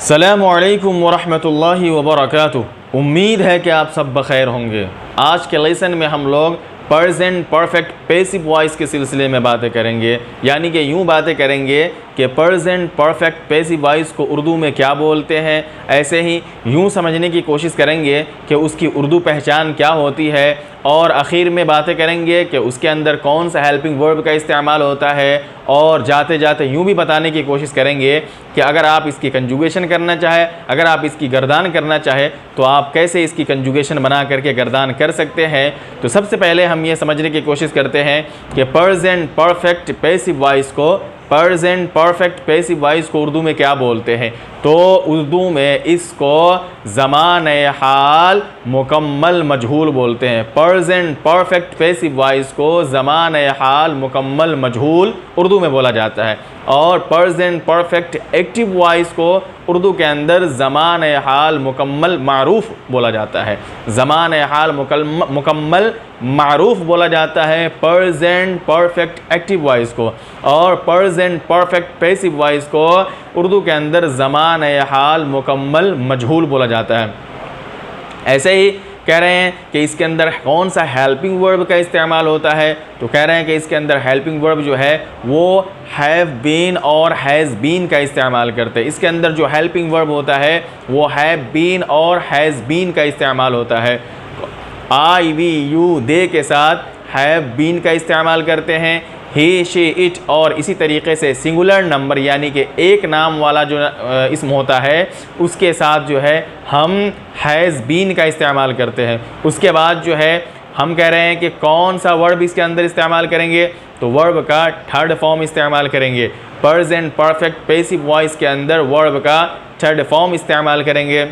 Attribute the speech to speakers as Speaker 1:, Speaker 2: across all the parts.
Speaker 1: अस्सलामु अलैकुम वरहमतुल्लाहि वबरकातुहू। उम्मीद है कि आप सब बखैर होंगे। आज के लेसन में हम लोग प्रेजेंट परफेक्ट पैसिव वॉइस के सिलसिले में बातें करेंगे, यानी कि यूँ बातें करेंगे कि प्रेजेंट परफेक्ट पैसिव वॉइस को उर्दू में क्या बोलते हैं। ऐसे ही यूँ समझने की कोशिश करेंगे कि उसकी उर्दू पहचान क्या होती है, और आखिर में बातें करेंगे कि उसके अंदर कौन सा हेल्पिंग वर्ब का इस्तेमाल होता है। और जाते जाते यूँ भी बताने की कोशिश करेंगे कि अगर आप इसकी कंजुगेशन करना चाहें, अगर आप इसकी गर्दान करना चाहें तो आप कैसे इसकी कंजुगेशन बना करके गर्दान कर सकते हैं। तो सबसे पहले हम ये समझने की कोशिश करते हैं कि प्रेजेंट परफेक्ट पैसिव वॉइस को उर्दू में क्या बोलते हैं। तो उर्दू में इसको ज़माने हाल मुकम्मल मजहूल बोलते हैं। प्रेजेंट परफेक्ट पैसिव वॉइस को ज़माने हाल मुकम्मल मजहूल उर्दू में बोला जाता है। और प्रेजेंट परफेक्ट एक्टिव वॉइस को उर्दू के अंदर ज़माने हाल मुकम्मल मारूफ बोला जाता है। ज़माने हाल मुकम्मल मारूफ बोला जाता है प्रेजेंट परफेक्ट एक्टिव वॉइस को। और प्रेजेंट परफेक्ट पैसिव वॉइस को उर्दू के अंदर ज़माने हाल मुकम्मल मजहूल बोला जाता है। ऐसे ही कह रहे हैं कि इसके अंदर कौन सा हेल्पिंग वर्ब का इस्तेमाल होता है। तो कह रहे हैं कि इसके अंदर हेल्पिंग वर्ब जो है वो हैव बीन और हैज़ बीन का इस्तेमाल करते हैं। इसके अंदर जो हेल्पिंग वर्ब होता है वो हैव बीन और हैज़ बीन का इस्तेमाल होता है। आई वी यू दे के साथ हैव बीन का इस्तेमाल करते हैं। ही शी इट और इसी तरीके से सिंगुलर नंबर यानी कि एक नाम वाला जो इसम होता है उसके साथ जो है हम हैज़ बीन का इस्तेमाल करते हैं। उसके बाद जो है हम कह रहे हैं कि कौन सा वर्ब इसके अंदर इस्तेमाल करेंगे, तो वर्ब का थर्ड फॉर्म इस्तेमाल करेंगे। प्रेजेंट परफेक्ट पैसिव वॉइस के अंदर वर्ब का थर्ड फॉर्म इस्तेमाल करेंगे।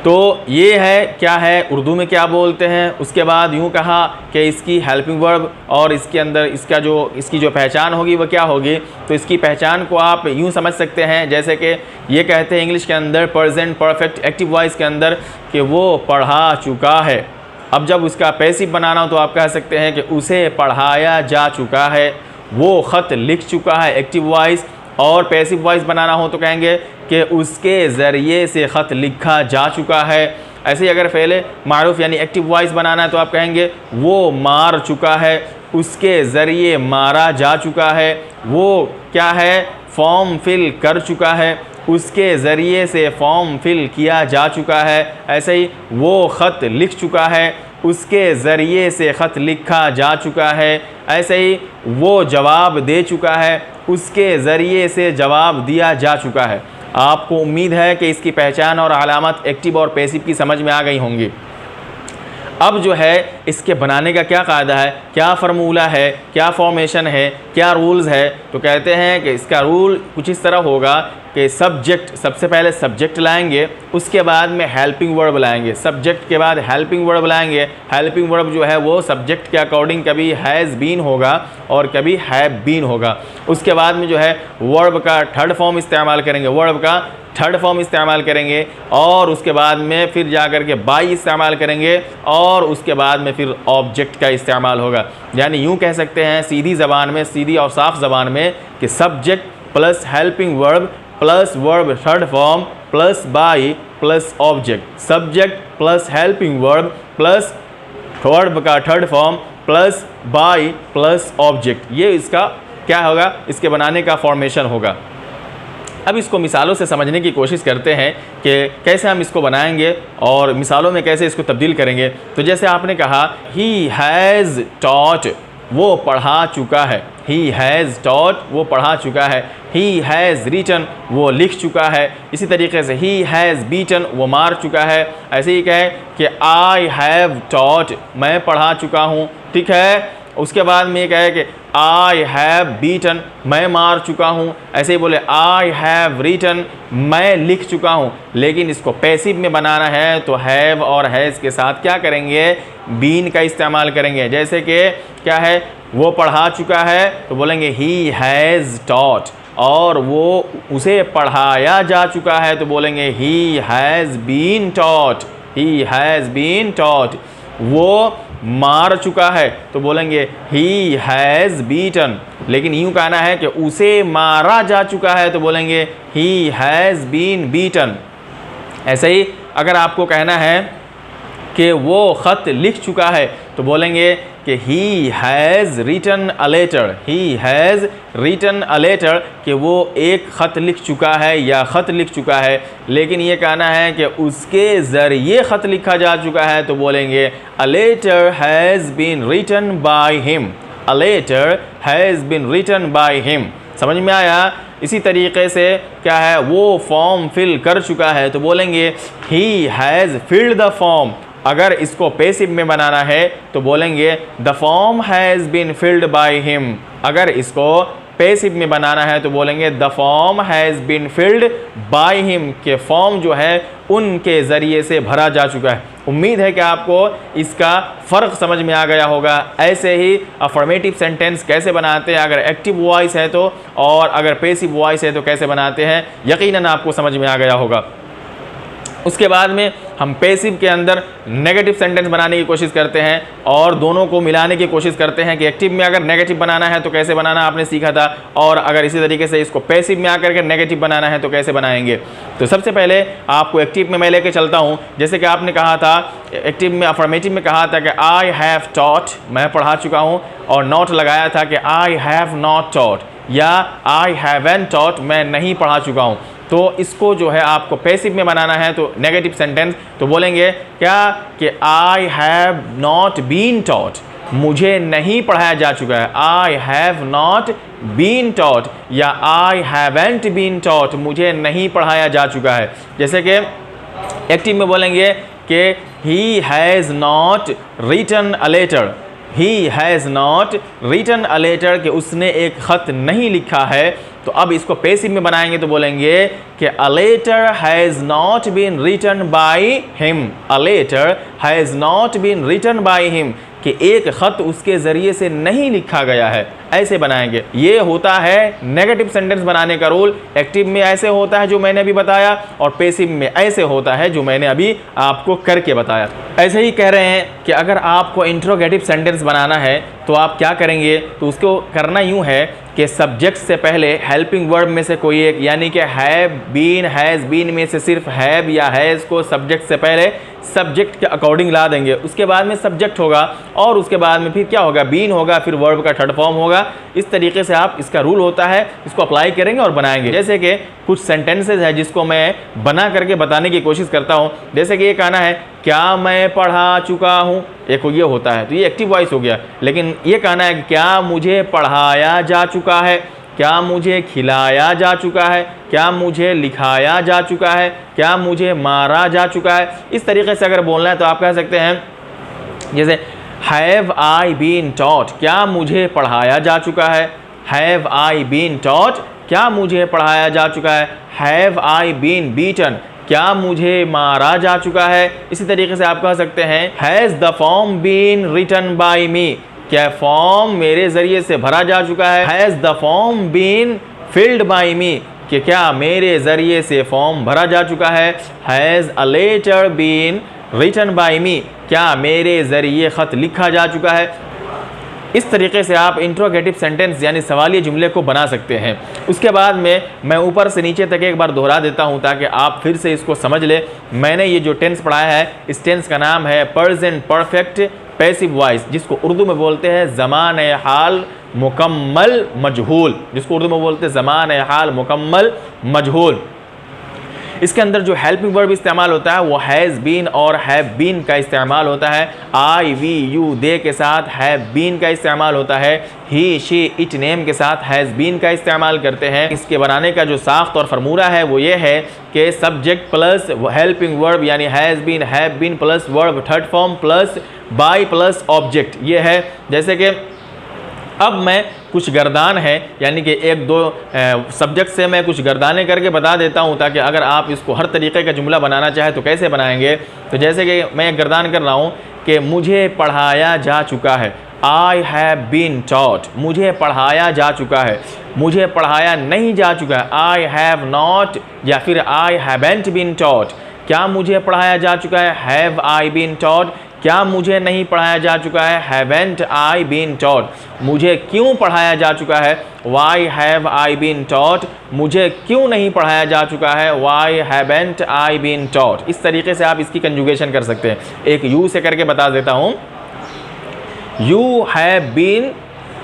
Speaker 1: तो ये है क्या है उर्दू में क्या बोलते हैं। उसके बाद यूँ कहा कि इसकी हेल्पिंग वर्ब और इसके अंदर इसकी जो पहचान होगी वो क्या होगी। तो इसकी पहचान को आप यूँ समझ सकते हैं जैसे कि ये कहते हैं इंग्लिश के अंदर प्रेजेंट परफेक्ट एक्टिव वॉइस के अंदर कि वो पढ़ा चुका है। अब जब उसका पैसिव बनाना हो तो आप कह सकते हैं कि उसे पढ़ाया जा चुका है, वो ख़त लिख चुका है एक्टिव वॉइस। और पैसिव वॉइस बनाना हो तो कहेंगे कि उसके ज़रिए से ख़त लिखा जा चुका है। ऐसे ही अगर फ़ेले मारूफ यानी एक्टिव वॉइस बनाना है तो आप कहेंगे वो मार चुका है, उसके ज़रिए मारा जा चुका है। वो क्या है फॉर्म फिल कर चुका है, उसके ज़रिए से फॉर्म फिल किया जा चुका है। ऐसे ही वो ख़त लिख चुका है, उसके ज़रिए से ख़त लिखा जा चुका है। ऐसे ही वो जवाब दे चुका है, उसके ज़रिए से जवाब दिया जा चुका है। आपको उम्मीद है कि इसकी पहचान और अलामत एक्टिव और पैसिव की समझ में आ गई होंगी। अब जो है इसके बनाने का क्या कायदा है, क्या फार्मूला है, क्या फॉर्मेशन है, क्या रूल्स है। तो कहते हैं कि इसका रूल कुछ इस तरह होगा कि सब्जेक्ट, सबसे पहले सब्जेक्ट लाएंगे, उसके बाद में हेल्पिंग वर्ब लाएंगे, सब्जेक्ट के बाद हेल्पिंग वर्ब लाएंगे। हेल्पिंग वर्ब जो है वो सब्जेक्ट के अकॉर्डिंग कभी हैज़ बीन होगा और कभी हैव बीन होगा। उसके बाद में जो है वर्ब का थर्ड फॉर्म इस्तेमाल करेंगे, और उसके बाद में फिर जा कर के बाई इस्तेमाल करेंगे, और उसके बाद में फिर ऑब्जेक्ट का इस्तेमाल होगा। यानी यूँ कह सकते हैं सीधी ज़बान में, सीधी और साफ ज़बान में कि subject plus helping verb plus verb third form plus by plus object, subject plus helping verb plus verb का third form plus by plus object. ये इसका क्या होगा, इसके बनाने का फॉर्मेशन होगा। अब इसको मिसालों से समझने की कोशिश करते हैं कि कैसे हम इसको बनाएंगे और मिसालों में कैसे इसको तब्दील करेंगे। तो जैसे आपने कहा ही हैज़ टॉट, वो पढ़ा चुका है। ही हैज़ टॉट, वो पढ़ा चुका है। ही हैज़ रिटन, वो लिख चुका है। इसी तरीके से ही हैज़ बीटन, वो मार चुका है। ऐसे ही कहे कि आई हैव टॉट, मैं पढ़ा चुका हूँ। ठीक है, उसके बाद में कहे कि आई हैव बीटन, मैं मार चुका हूँ। ऐसे ही बोले आई हैव रिटन, मैं लिख चुका हूँ। लेकिन इसको पैसिव में बनाना है तो हैव और हैज़ के साथ क्या करेंगे, बीन का इस्तेमाल करेंगे। जैसे कि क्या है, वो पढ़ा चुका है तो बोलेंगे ही हैज़ टॉट, और वो उसे पढ़ाया जा चुका है तो बोलेंगे he has been taught, he has been taught. वो मार चुका है तो बोलेंगे ही हैज़ बीटन। लेकिन यूँ कहना है कि उसे मारा जा चुका है तो बोलेंगे ही हैज़ बीन बीटन। ऐसे ही अगर आपको कहना है कि वो ख़त लिख चुका है तो बोलेंगे कि he has written a letter, he has written a letter, कि वो एक ख़त लिख चुका है या ख़त लिख चुका है। लेकिन ये कहना है कि उसके ज़रिए ख़त लिखा जा चुका है तो बोलेंगे a letter has been written by him, a letter has been written by him. समझ में आया? इसी तरीके से क्या है, वो फॉर्म फिल कर चुका है तो बोलेंगे he has filled the form. अगर इसको पैसिव में बनाना है तो बोलेंगे the form has been filled by him. अगर इसको पैसिव में बनाना है तो बोलेंगे the form has been filled by him, के फॉर्म जो है उनके ज़रिए से भरा जा चुका है। उम्मीद है कि आपको इसका फ़र्क समझ में आ गया होगा। ऐसे ही अफर्मेटिव सेंटेंस कैसे बनाते हैं अगर एक्टिव वॉइस है तो, और अगर पैसिव वॉइस है तो कैसे बनाते हैं, यकीनन आपको समझ में आ गया होगा। उसके बाद में हम पैसिव के अंदर नेगेटिव सेंटेंस बनाने की कोशिश करते हैं और दोनों को मिलाने की कोशिश करते हैं कि एक्टिव में अगर नेगेटिव बनाना है तो कैसे बनाना आपने सीखा था, और अगर इसी तरीके से इसको पैसिव में आकर के नेगेटिव बनाना है तो कैसे बनाएंगे। तो सबसे पहले आपको एक्टिव में मैं लेके चलता हूँ। जैसे कि आपने कहा था एक्टिव में, अफर्मेटिव में कहा था कि आई हैव टॉट, मैं पढ़ा चुका हूँ, और नॉट लगाया था कि आई हैव नॉट टॉट, या आई हैवंट टॉट, मैं नहीं पढ़ा चुका हूँ। तो इसको जो है आपको पैसिव में बनाना है तो नेगेटिव सेंटेंस तो बोलेंगे क्या कि I have not been taught, मुझे नहीं पढ़ाया जा चुका है, I have not been taught, या आई हैवंट बीन टॉट, मुझे नहीं पढ़ाया जा चुका है। जैसे कि एक्टिव में बोलेंगे कि he has not written a letter, he has not written a letter, कि उसने एक ख़त नहीं लिखा है। तो अब इसको पैसिव में बनाएंगे तो बोलेंगे कि a letter has not been written by him, a letter has not been written by him, कि एक ख़त उसके ज़रिए से नहीं लिखा गया है। ऐसे बनाएंगे। ये होता है नेगेटिव सेंटेंस बनाने का रूल। एक्टिव में ऐसे होता है जो मैंने अभी बताया, और पैसिव में ऐसे होता है जो मैंने अभी आपको करके बताया। ऐसे ही कह रहे हैं कि अगर आपको इंट्रोगेटिव सेंटेंस बनाना है तो आप क्या करेंगे, तो उसको करना यूँ है कि सब्जेक्ट से पहले हेल्पिंग वर्ब में से कोई एक, यानी कि हैव बीन, हैज़ बीन में से सिर्फ हैव या हैज़ को सब्जेक्ट से पहले सब्जेक्ट के अकॉर्डिंग ला देंगे। उसके बाद में सब्जेक्ट होगा, और उसके बाद में फिर क्या होगा, बीन होगा, फिर वर्ब का थर्ड फॉर्म होगा। इस तरीके से आप, इसका रूल होता है, इसको अप्लाई करेंगे और बनाएंगे। जैसे कि कुछ सेंटेंसेज है जिसको मैं बना करके बताने की कोशिश करता हूँ। जैसे कि ये कहना है क्या मैं पढ़ा चुका हूँ, एक ये होता है तो ये एक्टिव वॉइस हो गया। लेकिन ये कहना है कि क्या मुझे पढ़ाया जा चुका है, क्या मुझे खिलाया जा चुका है, क्या मुझे लिखाया जा चुका है, क्या मुझे मारा जा चुका है। इस तरीके से अगर बोलना है तो आप कह सकते हैं जैसे हैव आई बीन टॉट, क्या मुझे पढ़ाया जा चुका है, हैव आई बीन टॉट, क्या मुझे पढ़ाया जा चुका है, हैव आई बीन बीटन, क्या मुझे मारा जा चुका है। इसी तरीके से आप कह सकते हैं has the form been written by me, क्या फॉर्म मेरे ज़रिए से भरा जा चुका है, has the form been filled by me, कि क्या मेरे ज़रिए से फॉर्म भरा जा चुका है, has a letter been written by me, क्या मेरे ज़रिए ख़त लिखा जा चुका है। इस तरीके से आप इंट्रोगेटिव सेंटेंस यानी सवालिये जुमले को बना सकते हैं। उसके बाद में मैं ऊपर से नीचे तक एक बार दोहरा देता हूं ताकि आप फिर से इसको समझ ले। मैंने ये जो टेंस पढ़ाया है, इस टेंस का नाम है प्रेजेंट परफेक्ट पैसिव वॉइस, जिसको उर्दू में बोलते हैं ज़माने हाल मुकम्मल मजहूल, जिसको उर्दू में बोलते हैं ज़माने हाल मुकम्मल मजहूल। इसके अंदर जो हेल्पिंग वर्ब इस्तेमाल होता है वो हैज़ बीन और हैव बीन का इस्तेमाल होता है। आई वी यू दे के साथ हैव बीन का इस्तेमाल होता है। ही शी इट नेम के साथ हैज़ बीन का इस्तेमाल करते हैं। इसके बनाने का जो साख्त और फार्मूला है वो ये है कि सब्जेक्ट प्लस हेल्पिंग वर्ब यानी has been, have been plus verb third form plus by plus object, ये है। जैसे कि अब मैं कुछ गर्दान है यानी कि एक दो सब्जेक्ट से मैं कुछ गर्दाने करके बता देता हूं ताकि अगर आप इसको हर तरीके का जुमला बनाना चाहे तो कैसे बनाएंगे। तो जैसे कि मैं एक गर्दान कर रहा हूं कि मुझे पढ़ाया जा चुका है, आई हैव बीन टॉट, मुझे पढ़ाया जा चुका है। मुझे पढ़ाया नहीं जा चुका है, आई हैव नॉट, या फिर आई हैवंट बीन टॉट। क्या मुझे पढ़ाया जा चुका है, हैव आई बीन टॉट। क्या मुझे नहीं पढ़ाया जा चुका है? Haven't I been taught. मुझे क्यों पढ़ाया जा चुका है? Why have I been taught. मुझे क्यों नहीं पढ़ाया जा चुका है? Why haven't I been taught. इस तरीके से आप इसकी कंजुगेशन कर सकते हैं। एक यू से करके बता देता हूँ। You have been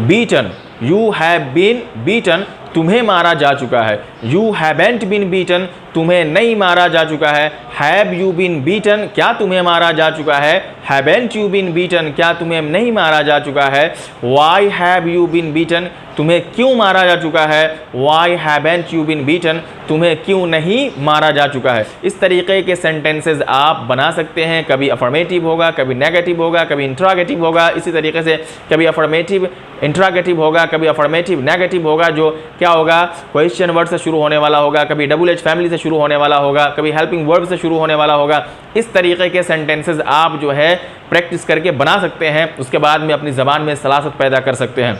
Speaker 1: beaten. You have been beaten, तुम्हें मारा जा चुका है। यू हैवेंट बीन बीटन, तुम्हें नहीं मारा जा चुका है। हैव यू बीन बीटन, क्या तुम्हें मारा जा चुका है? हैवेंट यू बीन बीटन, क्या तुम्हें नहीं मारा जा चुका है? Why have you been beaten, तुम्हें क्यों मारा जा चुका है? Why haven't you been beaten, तुम्हें क्यों नहीं मारा जा चुका है? इस तरीके के सेंटेंसेस आप बना सकते हैं। कभी अफर्मेटिव होगा, कभी नेगेटिव होगा, कभी इंट्रागेटिव होगा। इसी तरीके से कभी अफर्मेटिव इंट्रागेटिव होगा, कभी अफर्मेटिव नेगेटिव होगा, जो क्या होगा? क्वेश्चन वर्ड से शुरू होने वाला होगा, कभी डबल एच फैमिली से शुरू होने वाला होगा, कभी हेल्पिंग वर्ब से शुरू होने वाला होगा। इस तरीके के सेंटेंसेस आप जो है प्रैक्टिस करके बना सकते हैं। उसके बाद में अपनी ज़बान में सलासत पैदा कर सकते हैं।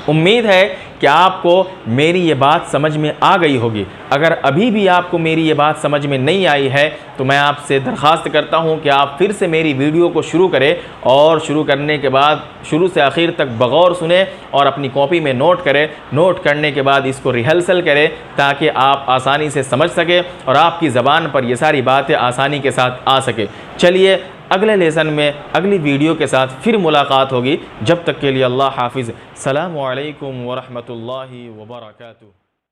Speaker 1: उम्मीद है कि आपको मेरी ये बात समझ में आ गई होगी। अगर अभी भी आपको मेरी ये बात समझ में नहीं आई है तो मैं आपसे दरख्वास्त करता हूँ कि आप फिर से मेरी वीडियो को शुरू करें और शुरू करने के बाद शुरू से आखिर तक बगौर सुने और अपनी कॉपी में नोट करें। नोट करने के बाद इसको रिहर्सल करें ताकि आप आसानी से समझ सकें और आपकी ज़बान पर ये सारी बातें आसानी के साथ आ सके। चलिए अगले लेसन में अगली वीडियो के साथ फिर मुलाकात होगी। जब तक के लिए अल्लाह हाफिज़। सलामु अलैकुम व रहमतुल्लाहि व बरकातुहू।